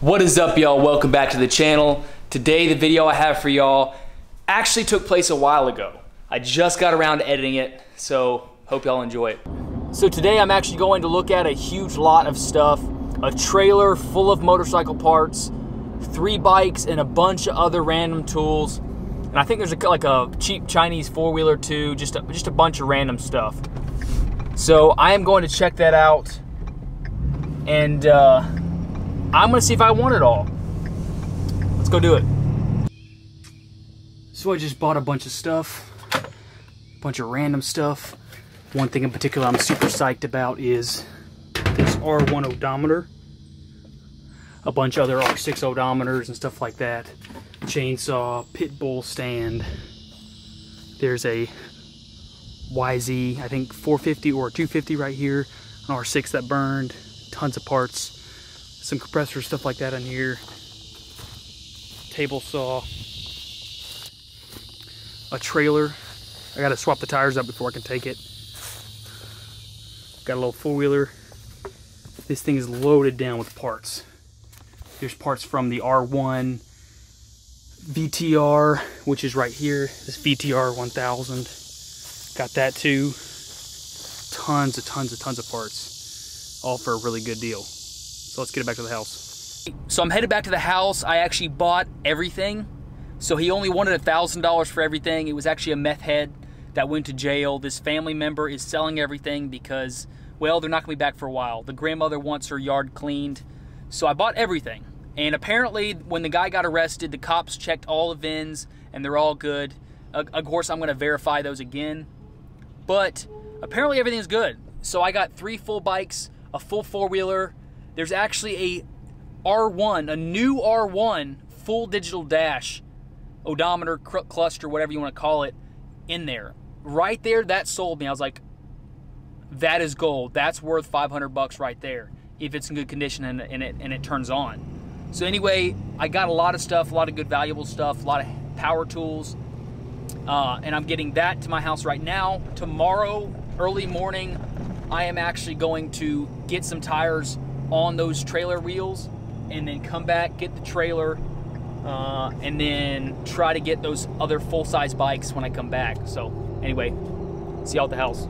What is up, y'all? Welcome back to the channel. Today the video I have for y'all actually took place a while ago. I just got around to editing it, so hope y'all enjoy it. So today I'm actually going to look at a huge lot of stuff, a trailer full of motorcycle parts, 3 bikes, and a bunch of other random tools. And I think there's like a cheap Chinese 4-wheeler too, just a bunch of random stuff. So I am going to check that out, and I'm gonna see if I want it all. Let's go do it. So I just bought a bunch of stuff, a bunch of random stuff. One thing in particular I'm super psyched about is this R1 odometer, a bunch of other R6 odometers and stuff like that, chainsaw, pit bull stand. There's a YZ, I think 450 or 250 right here, an R6 that burned, tons of parts. Some compressor stuff like that in here. Table saw. A trailer. I gotta swap the tires up before I can take it. Got a little 4-wheeler. This thing is loaded down with parts. There's parts from the R1 VTR, which is right here. This VTR 1000. Got that too. Tons of parts. All for a really good deal. So let's get it back to the house. So I'm headed back to the house. I actually bought everything. So he only wanted $1,000 for everything. It was actually a meth head that went to jail. This family member is selling everything because, well, they're not gonna be back for a while. The grandmother wants her yard cleaned. So I bought everything. And apparently when the guy got arrested, the cops checked all the VINs and they're all good. Of course, I'm gonna verify those again. But apparently everything's good. So I got 3 full bikes, a full 4-wheeler. There's actually a R1, a new R1 full digital dash, odometer, cluster, whatever you want to call it, in there. Right there, that sold me. I was like, that is gold. That's worth 500 bucks right there, if it's in good condition and it turns on. So anyway, I got a lot of stuff, a lot of good valuable stuff, a lot of power tools, and I'm getting that to my house right now. Tomorrow, early morning, I am actually going to get some tires on those trailer wheels and then come back, get the trailer, and then try to get those other full-size bikes when I come back. So anyway, see y'all at the house.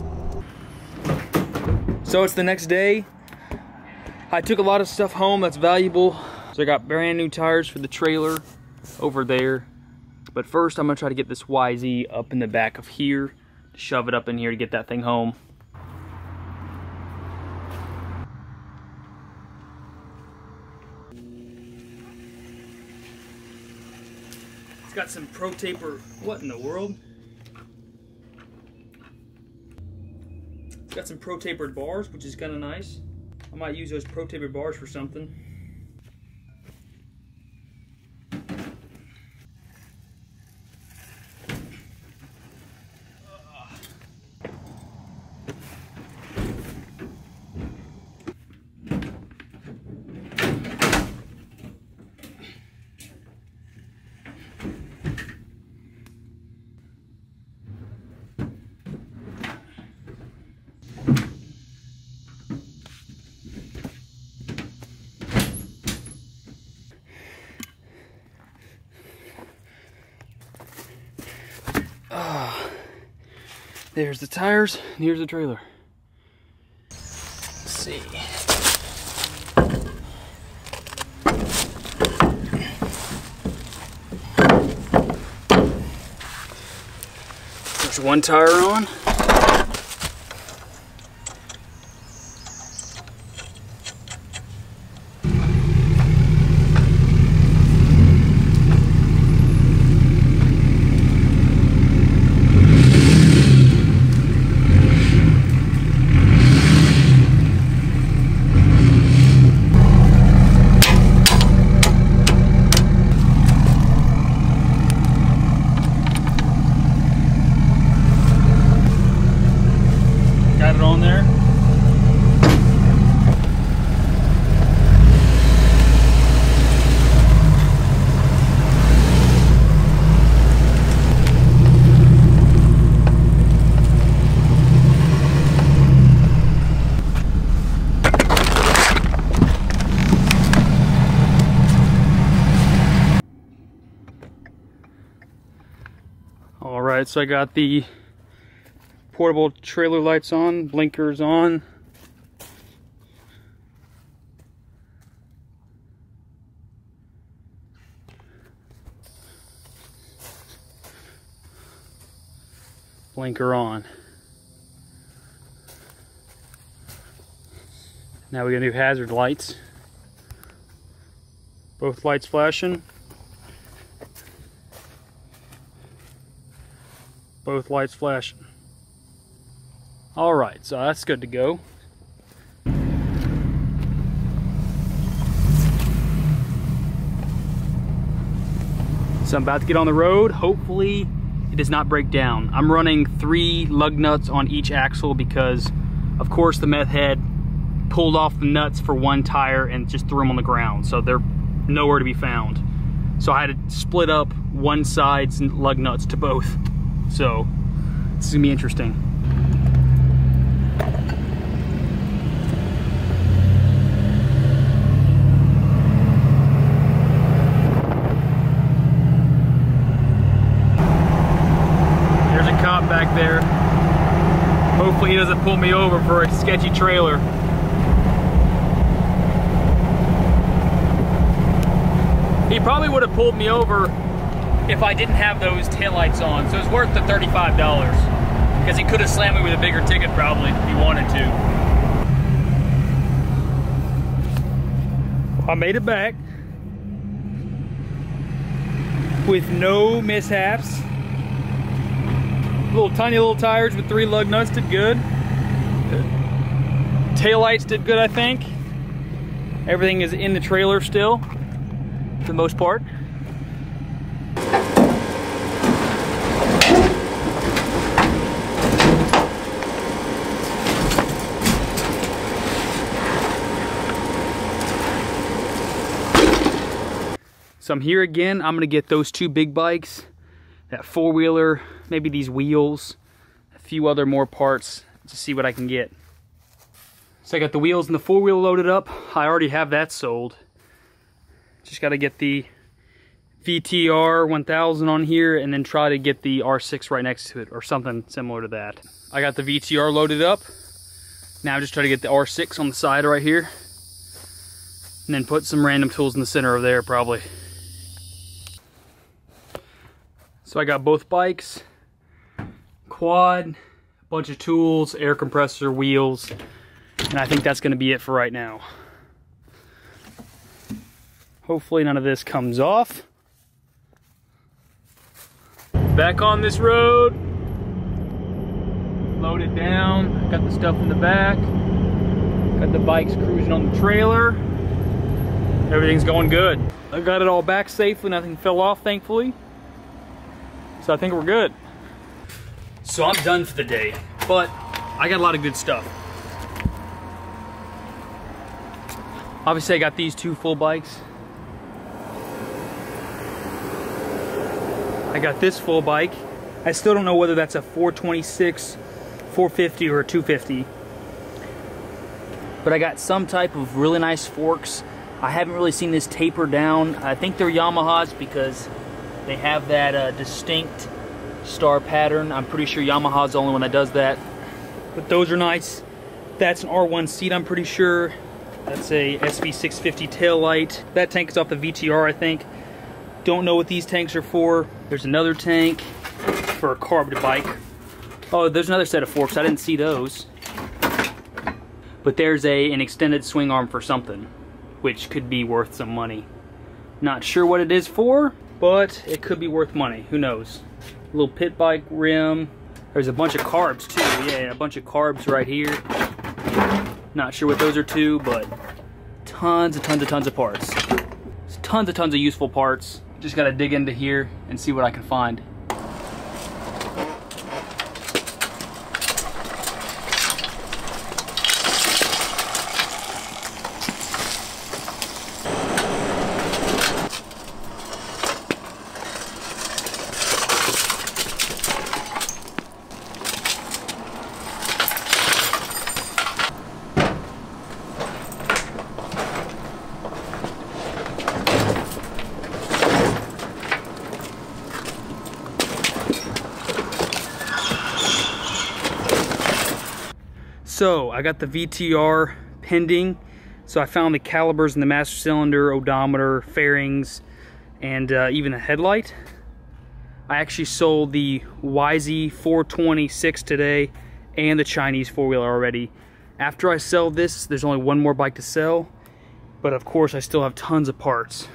So it's the next day. I took a lot of stuff home that's valuable. So I got brand new tires for the trailer over there. But first I'm gonna try to get this YZ up in the back of here, shove it up in here to get that thing home. It's got some Pro Taper. What in the world? It's got some Pro Tapered bars, which is kind of nice. I might use those Pro Tapered bars for something. There's the tires, and here's the trailer. Let's see. There's one tire on. Alright, so I got the portable trailer lights on, blinkers on. Blinker on. Now we're gonna do hazard lights. Both lights flashing. Both lights flashing. All right, so that's good to go. So I'm about to get on the road. Hopefully it does not break down. I'm running 3 lug nuts on each axle because of course the meth head pulled off the nuts for one tire and just threw them on the ground. So they're nowhere to be found. So I had to split up one side's lug nuts to both. So this is gonna be interesting. There's a cop back there. Hopefully he doesn't pull me over for a sketchy trailer. He probably would have pulled me over if I didn't have those taillights on, so it's worth the $35 because he could have slammed me with a bigger ticket probably if he wanted to. I made it back with no mishaps. Tiny little tires with 3 lug nuts did good. Taillights did good, I think. Everything is in the trailer still, for the most part. So I'm here again. I'm gonna get those 2 big bikes, that 4-wheeler, maybe these wheels, a few other more parts to see what I can get. So I got the wheels and the 4-wheel loaded up. I already have that sold. Just gotta get the VTR 1000 on here and then try to get the R6 right next to it or something similar to that. I got the VTR loaded up. Now just try to get the R6 on the side right here. And then put some random tools in the center of there probably. So I got both bikes, quad, a bunch of tools, air compressor, wheels, and I think that's gonna be it for right now. Hopefully none of this comes off. Back on this road, loaded down, got the stuff in the back, got the bikes cruising on the trailer. Everything's going good. I got it all back safely, nothing fell off thankfully. So I think we're good. So I'm done for the day, but I got a lot of good stuff. Obviously I got these 2 full bikes. I got this full bike. I still don't know whether that's a 426, 450, or a 250. But I got some type of really nice forks. I haven't really seen this taper down. I think they're Yamahas because they have that distinct star pattern. I'm pretty sure Yamaha's the only one that does that. But those are nice. That's an R1 seat, I'm pretty sure. That's a SV650 tail light. That tank is off the VTR, I think. Don't know what these tanks are for. There's another tank for a carbured bike. Oh, there's another set of forks. I didn't see those. But there's an extended swing arm for something, which could be worth some money. Not sure what it is for, but it could be worth money. Who knows? A little pit bike rim. There's a bunch of carbs too. Yeah, a bunch of carbs right here. Not sure what those are to, but tons of parts. Tons of useful parts. Just gotta dig into here and see what I can find. So I got the VTR pending. So I found the calipers in the master cylinder, odometer, fairings, and even the headlight. I actually sold the YZ426 today and the Chinese four-wheeler already. After I sell this, there's only one more bike to sell, but of course I still have tons of parts.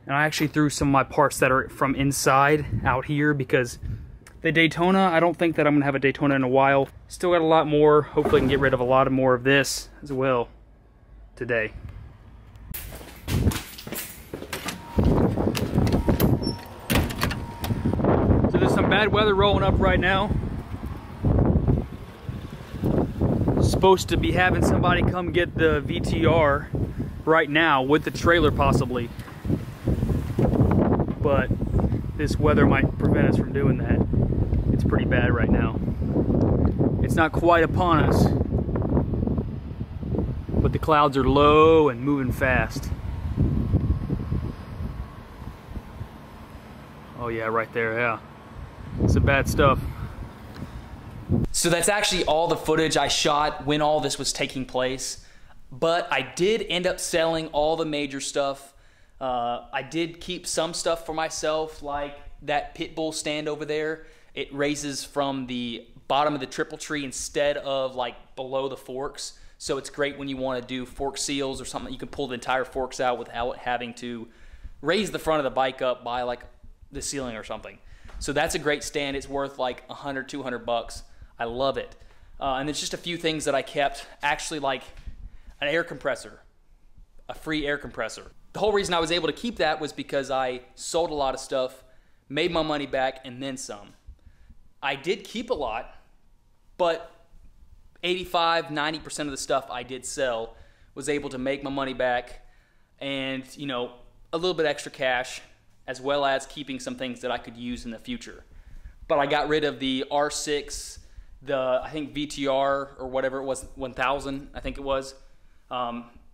And I actually threw some of my parts that are from inside out here because the Daytona, I don't think that I'm gonna have a Daytona in a while. Still got a lot more. Hopefully I can get rid of a lot more of this as well today. So there's some bad weather rolling up right now. Supposed to be having somebody come get the VTR right now with the trailer possibly. But this weather might prevent us from doing that. It's pretty bad right now. It's not quite upon us, but the clouds are low and moving fast. Oh yeah, right there, yeah. Some bad stuff. So that's actually all the footage I shot when all this was taking place. But I did end up selling all the major stuff. I did keep some stuff for myself, like that pit bull stand over there. It raises from the bottom of the triple tree instead of like below the forks. So it's great when you want to do fork seals or something. You can pull the entire forks out without having to raise the front of the bike up by like the ceiling or something. So that's a great stand. It's worth like 100, 200 bucks. I love it. And there's just a few things that I kept, actually, like an air compressor, a free air compressor. The whole reason I was able to keep that was because I sold a lot of stuff, made my money back, and then some. I did keep a lot, but 85, 90% of the stuff I did sell was able to make my money back and, you know, a little bit extra cash, as well as keeping some things that I could use in the future. But I got rid of the R6, I think VTR or whatever it was, 1000, I think it was.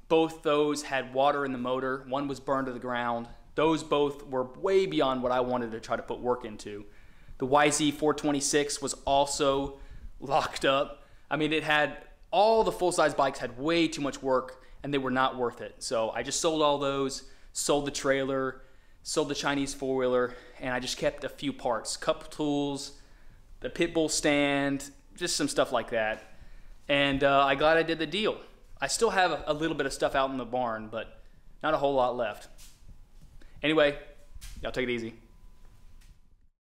Both those had water in the motor. One was burned to the ground. Those both were way beyond what I wanted to try to put work into. The YZ426 was also locked up. I mean, it had, all the full-size bikes had way too much work and they were not worth it. So I just sold all those, sold the trailer, sold the Chinese four-wheeler, and I just kept a few parts. Cup tools, the pit bull stand, just some stuff like that. And I'm glad I did the deal. I still have a little bit of stuff out in the barn, but not a whole lot left. Anyway, y'all take it easy.